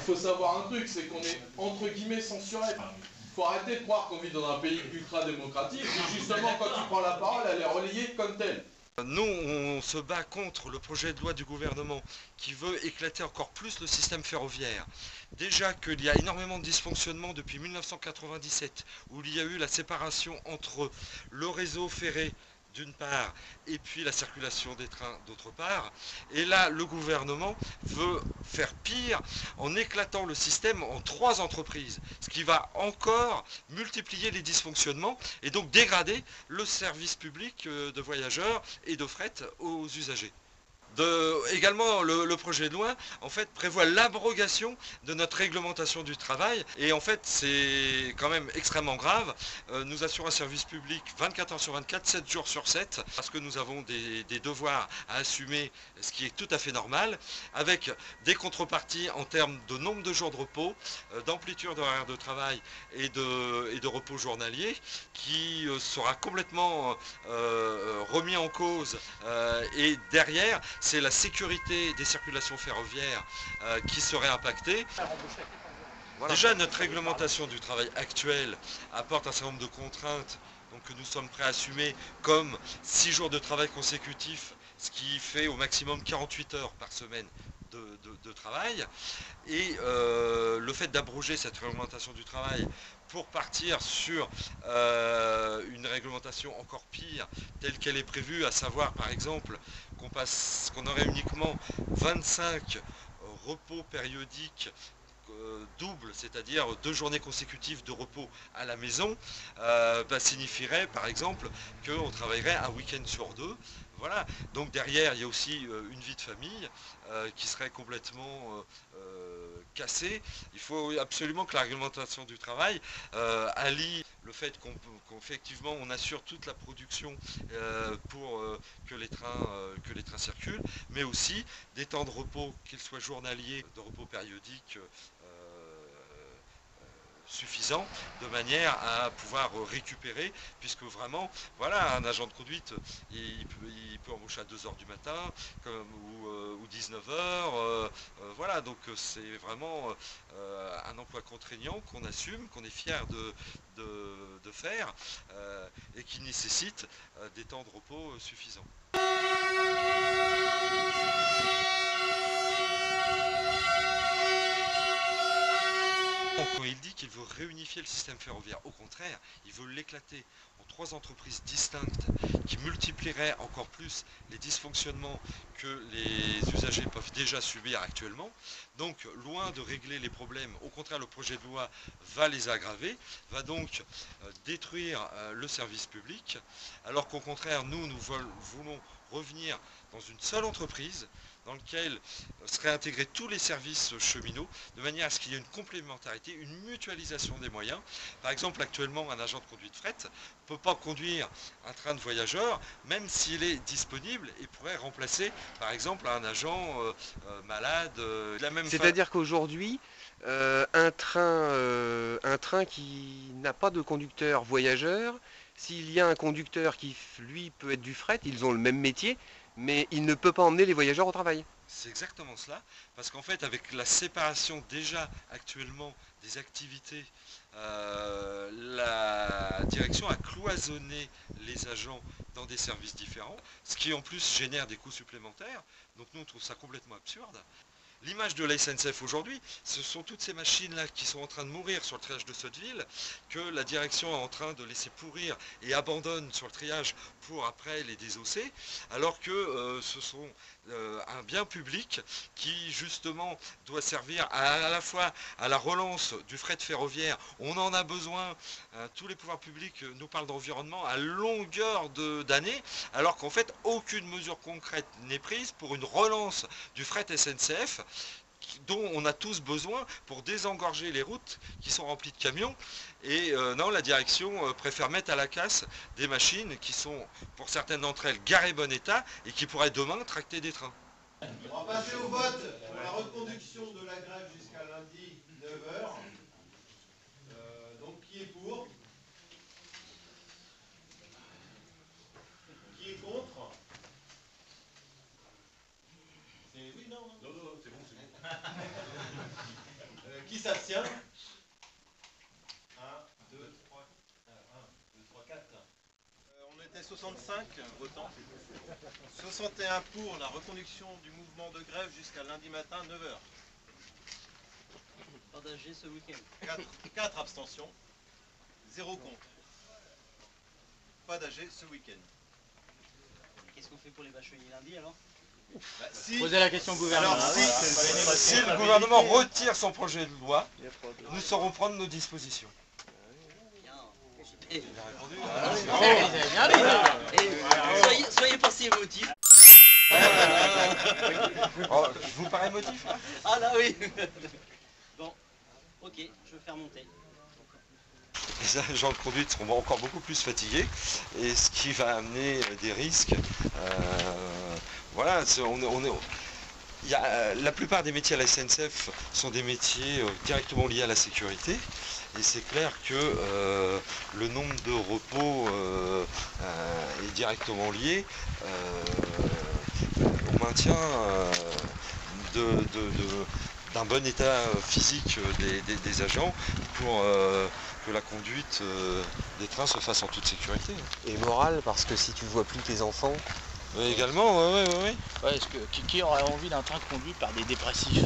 faut savoir un truc, c'est qu'on est entre guillemets censuré. Faut arrêter de croire qu'on vit dans un pays ultra démocratique, et justement quand tu prends la parole, elle est relayée comme telle. Nous, on se bat contre le projet de loi du gouvernement qui veut éclater encore plus le système ferroviaire. Déjà qu'il y a énormément de dysfonctionnements depuis 1997, où il y a eu la séparation entre le réseau ferré d'une part, et puis la circulation des trains d'autre part. Et là, le gouvernement veut faire pire en éclatant le système en 3 entreprises, ce qui va encore multiplier les dysfonctionnements et donc dégrader le service public de voyageurs et de fret aux usagers. Également, le projet de loi en fait, prévoit l'abrogation de notre réglementation du travail. Et en fait, c'est quand même extrêmement grave. Nous assurons un service public 24 heures sur 24, 7 jours sur 7, parce que nous avons des devoirs à assumer, ce qui est tout à fait normal, avec des contreparties en termes de nombre de jours de repos, d'amplitude d'horaire de travail et de repos journalier, qui sera complètement remis en cause. Et derrière, c'est la sécurité des circulations ferroviaires qui serait impactée. Voilà. Déjà, notre réglementation du travail actuelle apporte un certain nombre de contraintes donc, que nous sommes prêts à assumer, comme 6 jours de travail consécutifs, ce qui fait au maximum 48 heures par semaine de travail. Et le fait d'abroger cette réglementation du travail pour partir sur une réglementation encore pire, telle qu'elle est prévue, à savoir par exemple qu'on aurait uniquement 25 repos périodiques doubles, c'est-à-dire 2 journées consécutives de repos à la maison, signifierait par exemple qu'on travaillerait un week-end sur 2. Voilà. Donc derrière, il y a aussi une vie de famille qui serait complètement cassée. Il faut absolument que la réglementation du travail allie le fait qu'effectivement on assure toute la production pour que les trains circulent, mais aussi des temps de repos, qu'ils soient journaliers, de repos périodiques suffisant de manière à pouvoir récupérer, puisque vraiment, voilà, un agent de conduite, il peut embaucher à 2 h du matin ou 19 h, voilà, donc c'est vraiment un emploi contraignant qu'on assume, qu'on est fier de faire et qui nécessite des temps de repos suffisants. Quand il dit qu'il veut réunifier le système ferroviaire, au contraire, il veut l'éclater en 3 entreprises distinctes qui multiplieraient encore plus les dysfonctionnements que les usagers peuvent déjà subir actuellement. Donc, loin de régler les problèmes, au contraire, le projet de loi va les aggraver, va donc détruire le service public, alors qu'au contraire, nous voulons revenir dans une seule entreprise, dans lequel seraient intégrés tous les services cheminots, de manière à ce qu'il y ait une complémentarité, une mutualisation des moyens. Par exemple, actuellement, un agent de conduite fret ne peut pas conduire un train de voyageurs, même s'il est disponible, et pourrait remplacer, par exemple, un agent malade. C'est-à-dire qu'aujourd'hui, un train qui n'a pas de conducteur voyageur, s'il y a un conducteur qui, lui, peut être du fret, ils ont le même métier, mais il ne peut pas emmener les voyageurs au travail. C'est exactement cela, parce qu'en fait, avec la séparation déjà actuellement des activités, la direction a cloisonné les agents dans des services différents, ce qui en plus génère des coûts supplémentaires. Donc nous, on trouve ça complètement absurde. L'image de la SNCF aujourd'hui, ce sont toutes ces machines-là qui sont en train de mourir sur le triage de Sotteville, que la direction est en train de laisser pourrir et abandonne sur le triage pour après les désosser, alors que ce sont un bien public qui justement doit servir à la fois à la relance du fret ferroviaire. On en a besoin, tous les pouvoirs publics nous parlent d'environnement à longueur d'années, alors qu'en fait aucune mesure concrète n'est prise pour une relance du fret SNCF dont on a tous besoin pour désengorger les routes qui sont remplies de camions. Et non, la direction préfère mettre à la casse des machines qui sont, pour certaines d'entre elles, garées bon état et qui pourraient demain tracter des trains. On va passer au vote pour la reconduction de la grève jusqu'à lundi 9 h. Donc qui est pour? Qui est contre? Oui, non, c'est bon, c'est bon. Qui s'abstient? 1, 2, 3, 4. On était 65 votants. 61 pour la reconduction du mouvement de grève jusqu'à lundi matin 9h. Pas d'AG ce week-end. 4 abstentions. 0 contre. Pas d'AG ce week-end. Qu'est-ce qu'on fait pour les bacheliers lundi alors? Bah, si, Posez la question au gouvernement. alors Si le gouvernement retire son projet de loi, nous saurons prendre nos dispositions. Bien. Il a répondu. Soyez pas si émotifs. Oh, je vous parais motif là? Ah là oui. Bon, ok, je vais faire monter. Les agents de conduite seront encore beaucoup plus fatigués, et ce qui va amener des risques. Voilà, la plupart des métiers à la SNCF sont des métiers directement liés à la sécurité, et c'est clair que le nombre de repos est directement lié au maintien d'un bon état physique des agents pour que la conduite des trains se fasse en toute sécurité. Et moral, parce que si tu vois plus tes enfants... Également, oui. Ouais, qui aurait envie d'un train conduit par des dépressifs?